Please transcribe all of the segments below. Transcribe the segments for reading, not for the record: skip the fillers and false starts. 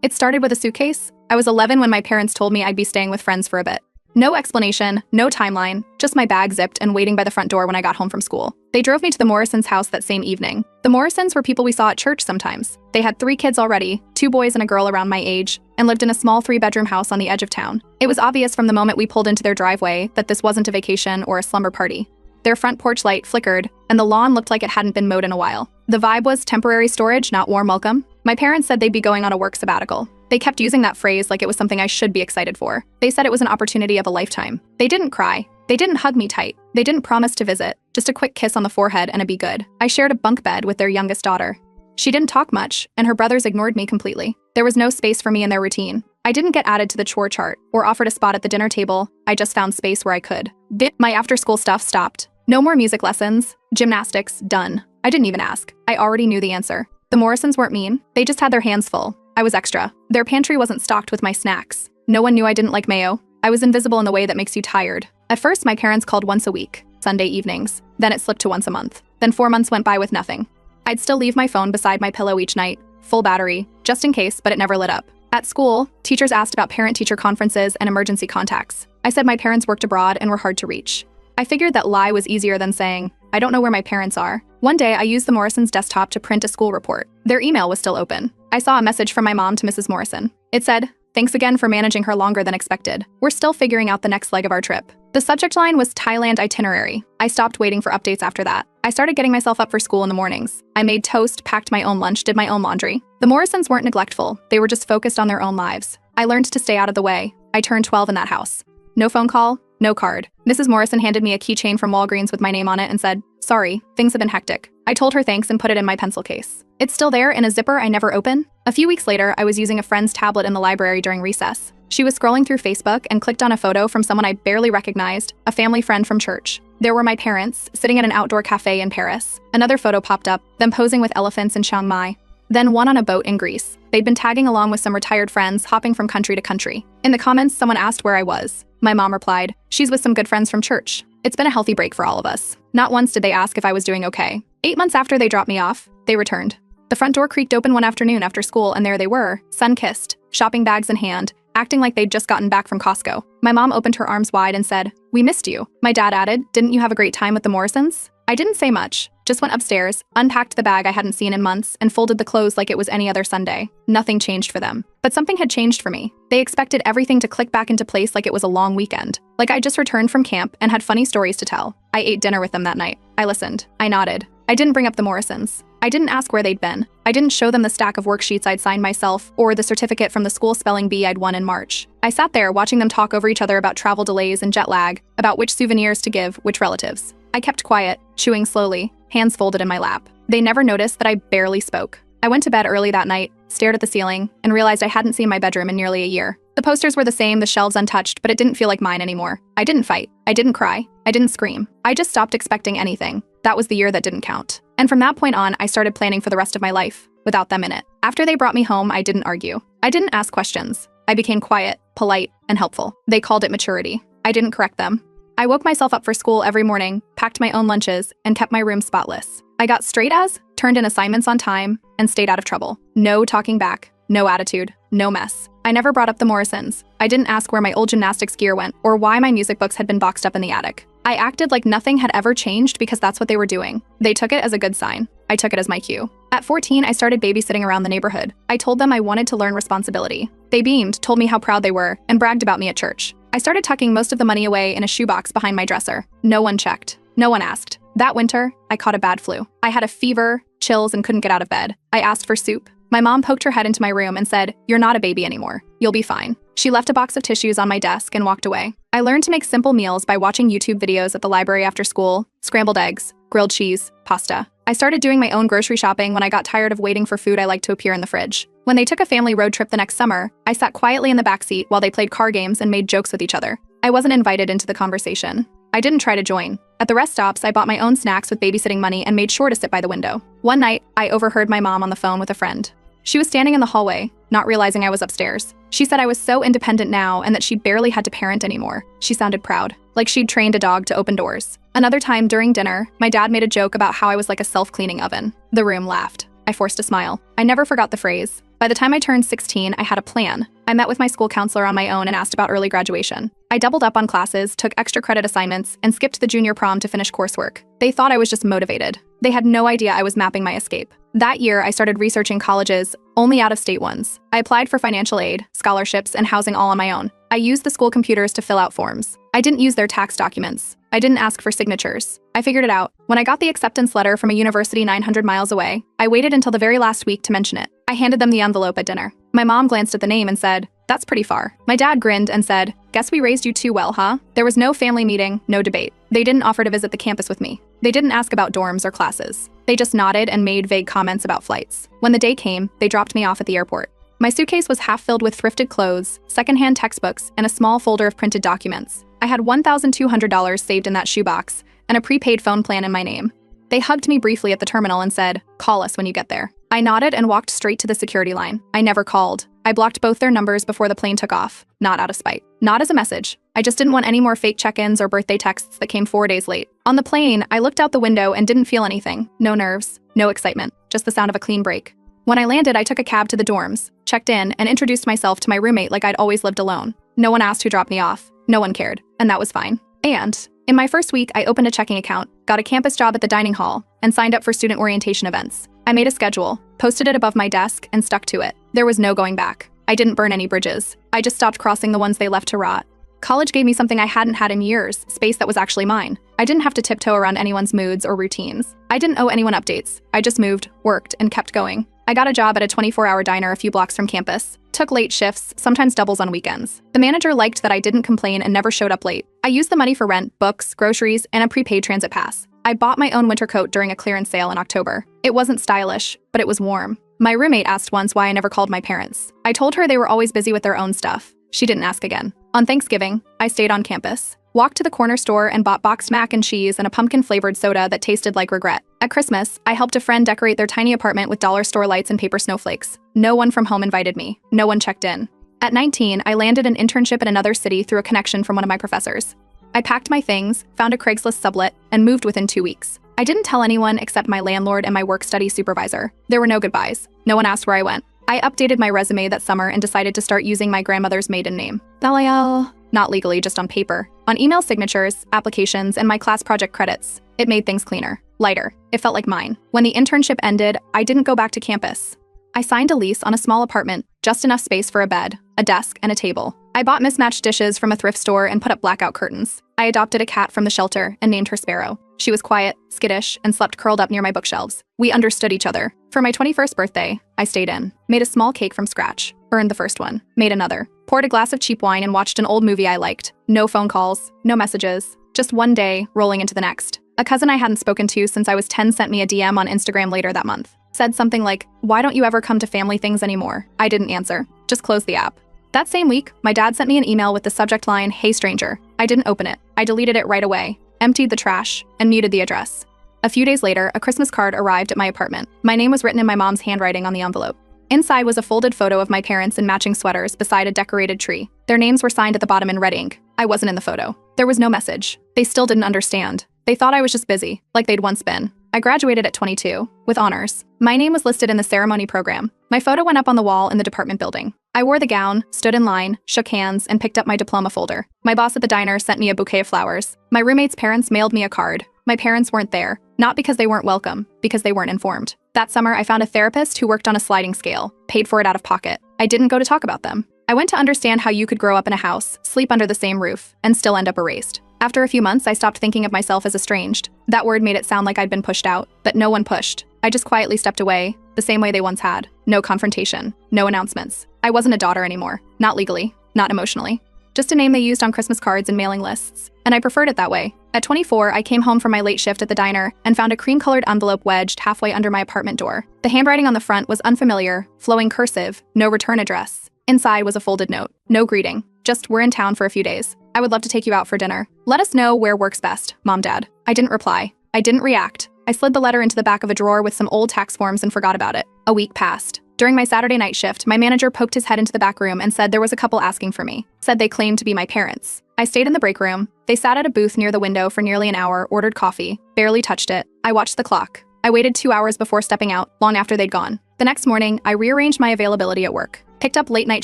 It started with a suitcase. I was 11 when my parents told me I'd be staying with friends for a bit. No explanation, no timeline, just my bag zipped and waiting by the front door when I got home from school. They drove me to the Morrisons' house that same evening. The Morrisons were people we saw at church sometimes. They had 3 kids already, 2 boys and a girl around my age, and lived in a small 3-bedroom house on the edge of town. It was obvious from the moment we pulled into their driveway that this wasn't a vacation or a slumber party. Their front porch light flickered, and the lawn looked like it hadn't been mowed in a while. The vibe was temporary storage, not warm welcome. My parents said they'd be going on a work sabbatical. They kept using that phrase like it was something I should be excited for. They said it was an opportunity of a lifetime. They didn't cry. They didn't hug me tight. They didn't promise to visit, just a quick kiss on the forehead and a be good. I shared a bunk bed with their youngest daughter. She didn't talk much, and her brothers ignored me completely. There was no space for me in their routine. I didn't get added to the chore chart or offered a spot at the dinner table. I just found space where I could. My after-school stuff stopped. No more music lessons, gymnastics, done. I didn't even ask. I already knew the answer. The Morrisons weren't mean. They just had their hands full. I was extra. Their pantry wasn't stocked with my snacks. No one knew I didn't like mayo. I was invisible in the way that makes you tired. At first, my parents called once a week, Sunday evenings. Then it slipped to once a month. Then 4 months went by with nothing. I'd still leave my phone beside my pillow each night, full battery, just in case, but it never lit up. At school, teachers asked about parent-teacher conferences and emergency contacts. I said my parents worked abroad and were hard to reach. I figured that lie was easier than saying, I don't know where my parents are. One day, I used the Morrisons' desktop to print a school report. Their email was still open. I saw a message from my mom to Mrs. Morrison. It said, "Thanks again for managing her longer than expected. We're still figuring out the next leg of our trip." The subject line was Thailand itinerary. I stopped waiting for updates after that. I started getting myself up for school in the mornings. I made toast, packed my own lunch, did my own laundry. The Morrisons weren't neglectful. They were just focused on their own lives. I learned to stay out of the way. I turned 12 in that house. No phone call, no card. Mrs. Morrison handed me a keychain from Walgreens with my name on it and said, "Sorry, things have been hectic." I told her thanks and put it in my pencil case. It's still there in a zipper I never open. A few weeks later, I was using a friend's tablet in the library during recess. She was scrolling through Facebook and clicked on a photo from someone I barely recognized, a family friend from church. There were my parents, sitting at an outdoor cafe in Paris. Another photo popped up, them posing with elephants in Chiang Mai. Then one on a boat in Greece. They'd been tagging along with some retired friends, hopping from country to country. In the comments, someone asked where I was. My mom replied, "She's with some good friends from church." It's been a healthy break for all of us. Not once did they ask if I was doing okay. 8 months after they dropped me off, they returned. The front door creaked open one afternoon after school, and there they were, sun-kissed, shopping bags in hand, acting like they'd just gotten back from Costco. My mom opened her arms wide and said, "We missed you." My dad added, "Didn't you have a great time with the Morrisons?" I didn't say much, just went upstairs, unpacked the bag I hadn't seen in months, and folded the clothes like it was any other Sunday. Nothing changed for them. But something had changed for me. They expected everything to click back into place like it was a long weekend. Like I just returned from camp and had funny stories to tell. I ate dinner with them that night. I listened. I nodded. I didn't bring up the Morrisons. I didn't ask where they'd been. I didn't show them the stack of worksheets I'd signed myself or the certificate from the school spelling bee I'd won in March. I sat there watching them talk over each other about travel delays and jet lag, about which souvenirs to give, which relatives. I kept quiet, chewing slowly, hands folded in my lap. They never noticed that I barely spoke. I went to bed early that night, stared at the ceiling, and realized I hadn't seen my bedroom in nearly a year. The posters were the same, the shelves untouched, but it didn't feel like mine anymore. I didn't fight. I didn't cry. I didn't scream. I just stopped expecting anything. That was the year that didn't count. And from that point on, I started planning for the rest of my life, without them in it. After they brought me home, I didn't argue. I didn't ask questions. I became quiet, polite, and helpful. They called it maturity. I didn't correct them. I woke myself up for school every morning, packed my own lunches, and kept my room spotless. I got straight A's, turned in assignments on time, and stayed out of trouble. No talking back, no attitude, no mess. I never brought up the Morrisons. I didn't ask where my old gymnastics gear went or why my music books had been boxed up in the attic. I acted like nothing had ever changed because that's what they were doing. They took it as a good sign. I took it as my cue. At 14, I started babysitting around the neighborhood. I told them I wanted to learn responsibility. They beamed, told me how proud they were, and bragged about me at church. I started tucking most of the money away in a shoebox behind my dresser. No one checked. No one asked. That winter, I caught a bad flu. I had a fever, chills, and couldn't get out of bed. I asked for soup. My mom poked her head into my room and said, "You're not a baby anymore. You'll be fine." She left a box of tissues on my desk and walked away. I learned to make simple meals by watching YouTube videos at the library after school, scrambled eggs, grilled cheese, pasta. I started doing my own grocery shopping when I got tired of waiting for food I liked to appear in the fridge. When they took a family road trip the next summer, I sat quietly in the backseat while they played car games and made jokes with each other. I wasn't invited into the conversation. I didn't try to join. At the rest stops, I bought my own snacks with babysitting money and made sure to sit by the window. One night, I overheard my mom on the phone with a friend. She was standing in the hallway, not realizing I was upstairs. She said I was so independent now and that she barely had to parent anymore. She sounded proud, like she'd trained a dog to open doors. Another time during dinner, my dad made a joke about how I was like a self-cleaning oven. The room laughed. I forced a smile. I never forgot the phrase, By the time I turned 16, I had a plan. I met with my school counselor on my own and asked about early graduation. I doubled up on classes, took extra credit assignments, and skipped the junior prom to finish coursework. They thought I was just motivated. They had no idea I was mapping my escape. That year, I started researching colleges, only out-of-state ones. I applied for financial aid, scholarships, and housing all on my own. I used the school computers to fill out forms. I didn't use their tax documents. I didn't ask for signatures. I figured it out. When I got the acceptance letter from a university 900 miles away, I waited until the very last week to mention it. I handed them the envelope at dinner. My mom glanced at the name and said, "That's pretty far." My dad grinned and said, "Guess we raised you too well, huh?" There was no family meeting, no debate. They didn't offer to visit the campus with me. They didn't ask about dorms or classes. They just nodded and made vague comments about flights. When the day came, they dropped me off at the airport. My suitcase was half filled with thrifted clothes, secondhand textbooks, and a small folder of printed documents. I had $1,200 saved in that shoebox and a prepaid phone plan in my name. They hugged me briefly at the terminal and said, "Call us when you get there." I nodded and walked straight to the security line. I never called. I blocked both their numbers before the plane took off, not out of spite. Not as a message. I just didn't want any more fake check-ins or birthday texts that came 4 days late. On the plane, I looked out the window and didn't feel anything. No nerves, no excitement, just the sound of a clean break. When I landed, I took a cab to the dorms, checked in, and introduced myself to my roommate like I'd always lived alone. No one asked who dropped me off. No one cared, and that was fine. And in my first week, I opened a checking account, got a campus job at the dining hall, and signed up for student orientation events. I made a schedule, posted it above my desk, and stuck to it. There was no going back. I didn't burn any bridges. I just stopped crossing the ones they left to rot. College gave me something I hadn't had in years, space that was actually mine. I didn't have to tiptoe around anyone's moods or routines. I didn't owe anyone updates. I just moved, worked, and kept going. I got a job at a 24-hour diner a few blocks from campus, took late shifts, sometimes doubles on weekends. The manager liked that I didn't complain and never showed up late. I used the money for rent, books, groceries, and a prepaid transit pass. I bought my own winter coat during a clearance sale in October. It wasn't stylish, but it was warm. My roommate asked once why I never called my parents. I told her they were always busy with their own stuff. She didn't ask again. On Thanksgiving, I stayed on campus, walked to the corner store and bought boxed mac and cheese and a pumpkin-flavored soda that tasted like regret. At Christmas, I helped a friend decorate their tiny apartment with dollar store lights and paper snowflakes. No one from home invited me. No one checked in. At 19, I landed an internship in another city through a connection from one of my professors. I packed my things, found a Craigslist sublet, and moved within 2 weeks. I didn't tell anyone except my landlord and my work-study supervisor. There were no goodbyes. No one asked where I went. I updated my resume that summer and decided to start using my grandmother's maiden name, Thaliel. Not legally, just on paper. On email signatures, applications, and my class project credits. It made things cleaner, lighter. It felt like mine. When the internship ended, I didn't go back to campus. I signed a lease on a small apartment, just enough space for a bed, a desk, and a table. I bought mismatched dishes from a thrift store and put up blackout curtains. I adopted a cat from the shelter and named her Sparrow. She was quiet, skittish, and slept curled up near my bookshelves. We understood each other. For my 21st birthday, I stayed in, made a small cake from scratch, burned the first one, made another, poured a glass of cheap wine and watched an old movie I liked. No phone calls, no messages, just one day rolling into the next. A cousin I hadn't spoken to since I was 10 sent me a DM on Instagram later that month. Said something like, "Why don't you ever come to family things anymore?" I didn't answer, just closed the app. That same week, my dad sent me an email with the subject line, "Hey stranger." I didn't open it. I deleted it right away, emptied the trash, and muted the address. A few days later, a Christmas card arrived at my apartment. My name was written in my mom's handwriting on the envelope. Inside was a folded photo of my parents in matching sweaters beside a decorated tree. Their names were signed at the bottom in red ink. I wasn't in the photo. There was no message. They still didn't understand. They thought I was just busy, like they'd once been. I graduated at 22, with honors. My name was listed in the ceremony program. My photo went up on the wall in the department building. I wore the gown, stood in line, shook hands, and picked up my diploma folder. My boss at the diner sent me a bouquet of flowers. My roommate's parents mailed me a card. My parents weren't there, not because they weren't welcome, because they weren't informed. That summer, I found a therapist who worked on a sliding scale, paid for it out of pocket. I didn't go to talk about them. I went to understand how you could grow up in a house, sleep under the same roof, and still end up erased. After a few months, I stopped thinking of myself as estranged. That word made it sound like I'd been pushed out, but no one pushed. I just quietly stepped away, the same way they once had. No confrontation, no announcements. I wasn't a daughter anymore. Not legally, not emotionally. Just a name they used on Christmas cards and mailing lists. And I preferred it that way. At 24, I came home from my late shift at the diner and found a cream-colored envelope wedged halfway under my apartment door. The handwriting on the front was unfamiliar, flowing cursive, no return address. Inside was a folded note. No greeting. Just, "We're in town for a few days. I would love to take you out for dinner. Let us know where works best, Mom, Dad." I didn't reply. I didn't react. I slid the letter into the back of a drawer with some old tax forms and forgot about it. A week passed. During my Saturday night shift, my manager poked his head into the back room and said there was a couple asking for me. Said they claimed to be my parents. I stayed in the break room. They sat at a booth near the window for nearly an hour, ordered coffee, barely touched it. I watched the clock. I waited 2 hours before stepping out, long after they'd gone. The next morning, I rearranged my availability at work, picked up late night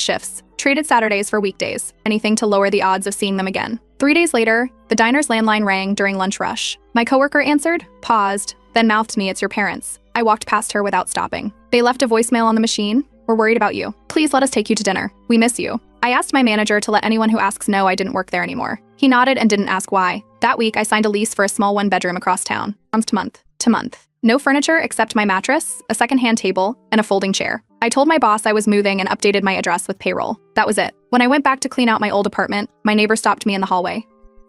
shifts, traded Saturdays for weekdays, anything to lower the odds of seeing them again. 3 days later, the diner's landline rang during lunch rush. My coworker answered, paused, then mouthed to me, "It's your parents." I walked past her without stopping. "They left a voicemail on the machine. We're worried about you. Please let us take you to dinner. We miss you." I asked my manager to let anyone who asks know I didn't work there anymore. He nodded and didn't ask why. That week, I signed a lease for a small one-bedroom across town, month to month. No furniture except my mattress, a secondhand table, and a folding chair. I told my boss I was moving and updated my address with payroll. That was it. When I went back to clean out my old apartment, my neighbor stopped me in the hallway.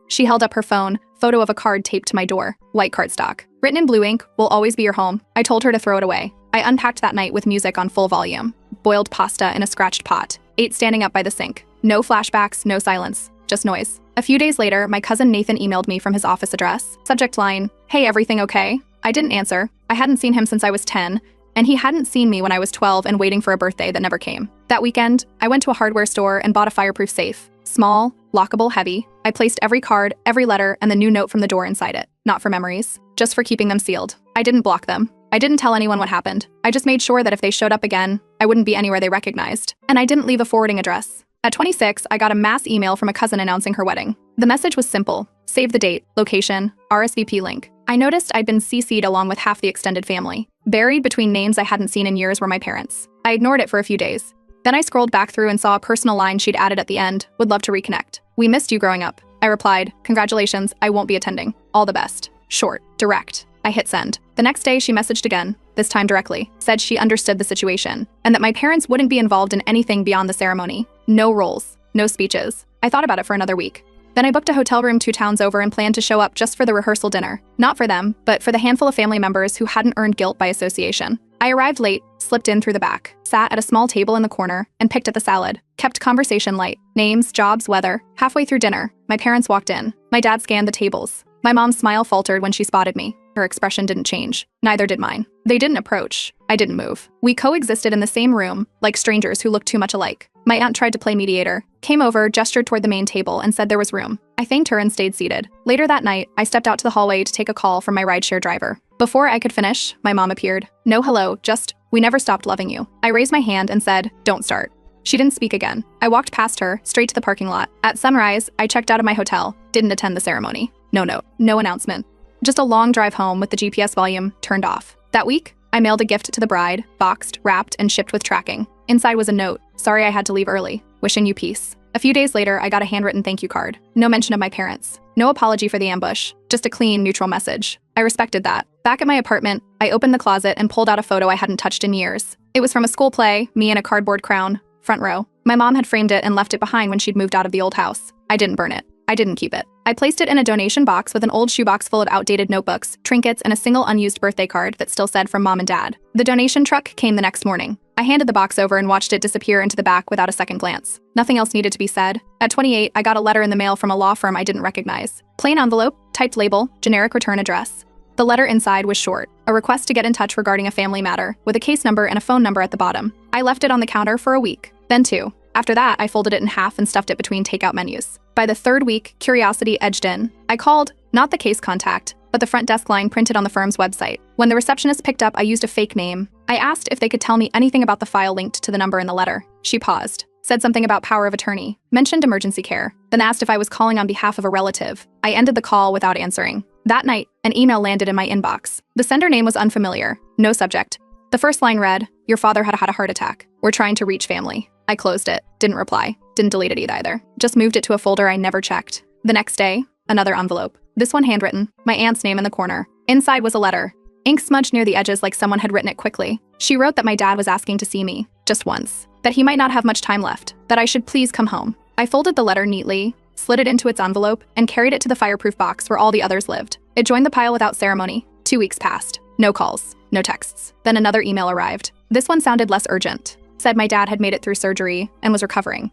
She held up her phone, photo of a card taped to my door, white cardstock. Written in blue ink, "Will always be your home." I told her to throw it away. I unpacked that night with music on full volume. Boiled pasta in a scratched pot. Ate standing up by the sink. No flashbacks, no silence, just noise. A few days later, my cousin Nathan emailed me from his office address. Subject line, "Hey, everything okay?" I didn't answer. I hadn't seen him since I was 10, and he hadn't seen me when I was 12 and waiting for a birthday that never came. That weekend, I went to a hardware store and bought a fireproof safe. Small, lockable, heavy. I placed every card, every letter, and the new note from the door inside it. Not for memories, just for keeping them sealed. I didn't block them. I didn't tell anyone what happened. I just made sure that if they showed up again, I wouldn't be anywhere they recognized. And I didn't leave a forwarding address. At 26, I got a mass email from a cousin announcing her wedding. The message was simple. Save the date, location, RSVP link. I noticed I'd been CC'd along with half the extended family. Buried between names I hadn't seen in years were my parents. I ignored it for a few days. Then I scrolled back through and saw a personal line she'd added at the end. "Would love to reconnect. We missed you growing up." I replied, "Congratulations, I won't be attending. All the best." Short, direct. I hit send. The next day, she messaged again, this time directly, said she understood the situation, and that my parents wouldn't be involved in anything beyond the ceremony. No roles, no speeches. I thought about it for another week. Then I booked a hotel room 2 towns over and planned to show up just for the rehearsal dinner. Not for them, but for the handful of family members who hadn't earned guilt by association. I arrived late, slipped in through the back, sat at a small table in the corner, and picked at the salad. Kept conversation light. Names, jobs, weather. Halfway through dinner, my parents walked in. My dad scanned the tables. My mom's smile faltered when she spotted me. Her expression didn't change. Neither did mine. They didn't approach. I didn't move. We coexisted in the same room, like strangers who looked too much alike. My aunt tried to play mediator, came over, gestured toward the main table, and said there was room. I thanked her and stayed seated. Later that night, I stepped out to the hallway to take a call from my rideshare driver. Before I could finish, my mom appeared. No hello, just, "We never stopped loving you." I raised my hand and said, "Don't start." She didn't speak again. I walked past her, straight to the parking lot. At sunrise, I checked out of my hotel, didn't attend the ceremony. No note, no announcement. Just a long drive home with the GPS volume turned off. That week, I mailed a gift to the bride, boxed, wrapped, and shipped with tracking. Inside was a note, "Sorry I had to leave early. Wishing you peace." A few days later, I got a handwritten thank you card. No mention of my parents. No apology for the ambush. Just a clean, neutral message. I respected that. Back at my apartment, I opened the closet and pulled out a photo I hadn't touched in years. It was from a school play, me in a cardboard crown, front row. My mom had framed it and left it behind when she'd moved out of the old house. I didn't burn it. I didn't keep it. I placed it in a donation box with an old shoebox full of outdated notebooks, trinkets, and a single unused birthday card that still said from Mom and Dad. The donation truck came the next morning. I handed the box over and watched it disappear into the back without a second glance. Nothing else needed to be said. At 28, I got a letter in the mail from a law firm I didn't recognize. Plain envelope, typed label, generic return address. The letter inside was short, a request to get in touch regarding a family matter, with a case number and a phone number at the bottom. I left it on the counter for a week, then 2. After that, I folded it in half and stuffed it between takeout menus. By the 3rd week, curiosity edged in. I called, not the case contact, but the front desk line printed on the firm's website. When the receptionist picked up, I used a fake name. I asked if they could tell me anything about the file linked to the number in the letter. She paused, said something about power of attorney, mentioned emergency care, then asked if I was calling on behalf of a relative. I ended the call without answering. That night, an email landed in my inbox. The sender name was unfamiliar, no subject. The first line read, "Your father had had a heart attack. We're trying to reach family." I closed it, didn't reply, didn't delete it either. Just moved it to a folder I never checked. The next day, another envelope. This one handwritten, my aunt's name in the corner. Inside was a letter. Ink smudged near the edges like someone had written it quickly. She wrote that my dad was asking to see me, just once. That he might not have much time left. That I should please come home. I folded the letter neatly, slid it into its envelope, and carried it to the fireproof box where all the others lived. It joined the pile without ceremony. 2 weeks passed. No calls, no texts. Then another email arrived. This one sounded less urgent. Said my dad had made it through surgery and was recovering.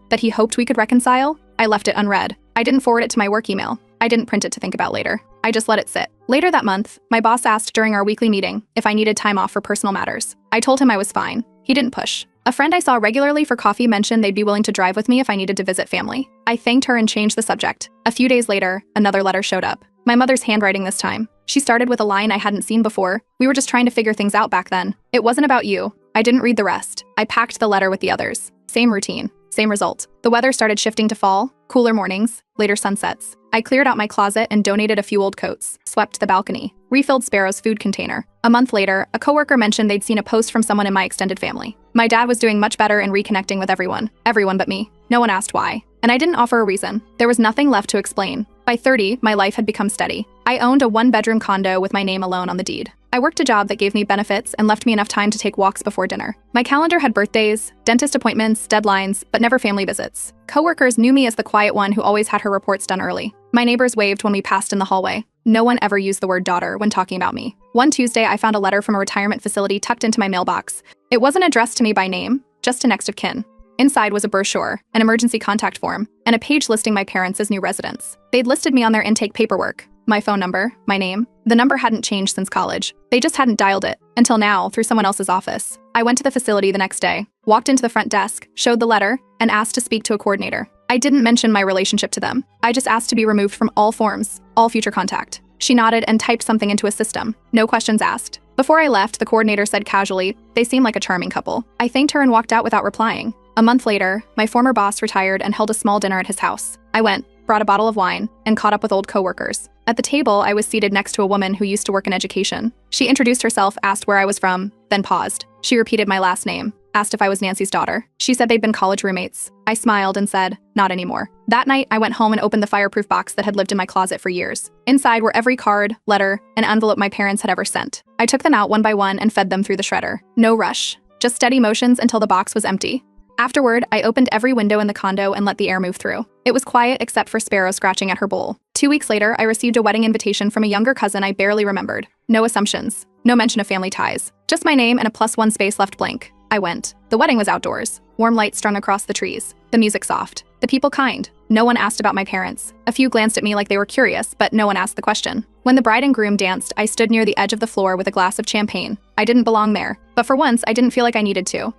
That he hoped we could reconcile. I left it unread. I didn't forward it to my work email. I didn't print it to think about later. I just let it sit. Later that month, my boss asked during our weekly meeting if I needed time off for personal matters. I told him I was fine. He didn't push. A friend I saw regularly for coffee mentioned they'd be willing to drive with me if I needed to visit family. I thanked her and changed the subject. A few days later, another letter showed up. My mother's handwriting this time. She started with a line I hadn't seen before. "We were just trying to figure things out back then. It wasn't about you. I didn't read the rest. I packed the letter with the others. Same routine. Same result. The weather started shifting to fall, cooler mornings, later sunsets. I cleared out my closet and donated a few old coats, swept the balcony, refilled Sparrow's food container. A month later, a coworker mentioned they'd seen a post from someone in my extended family. My dad was doing much better in reconnecting with everyone but me. No one asked why. And I didn't offer a reason. There was nothing left to explain. By 30, my life had become steady. I owned a one-bedroom condo with my name alone on the deed. I worked a job that gave me benefits and left me enough time to take walks before dinner. My calendar had birthdays, dentist appointments, deadlines, but never family visits. Coworkers knew me as the quiet one who always had her reports done early. My neighbors waved when we passed in the hallway. No one ever used the word daughter when talking about me. One Tuesday, I found a letter from a retirement facility tucked into my mailbox. It wasn't addressed to me by name, just to next of kin. Inside was a brochure, an emergency contact form, and a page listing my parents as new residents. They'd listed me on their intake paperwork. My phone number, my name. The number hadn't changed since college. They just hadn't dialed it, until now, through someone else's office. I went to the facility the next day, walked into the front desk, showed the letter, and asked to speak to a coordinator. I didn't mention my relationship to them. I just asked to be removed from all forms, all future contact. She nodded and typed something into a system. No questions asked. Before I left, the coordinator said casually, "They seem like a charming couple." I thanked her and walked out without replying. A month later, my former boss retired and held a small dinner at his house. I went, brought a bottle of wine, and caught up with old coworkers. At the table, I was seated next to a woman who used to work in education. She introduced herself, asked where I was from, then paused. She repeated my last name, asked if I was Nancy's daughter. She said they'd been college roommates. I smiled and said, "Not anymore." That night, I went home and opened the fireproof box that had lived in my closet for years. Inside were every card, letter, and envelope my parents had ever sent. I took them out one by one and fed them through the shredder. No rush, just steady motions until the box was empty. Afterward, I opened every window in the condo and let the air move through. It was quiet except for Sparrow scratching at her bowl. 2 weeks later, I received a wedding invitation from a younger cousin I barely remembered. No assumptions, no mention of family ties. Just my name and a +1 space left blank. I went. The wedding was outdoors. Warm lights strung across the trees. The music soft. The people kind. No one asked about my parents. A few glanced at me like they were curious, but no one asked the question. When the bride and groom danced, I stood near the edge of the floor with a glass of champagne. I didn't belong there, but for once, I didn't feel like I needed to.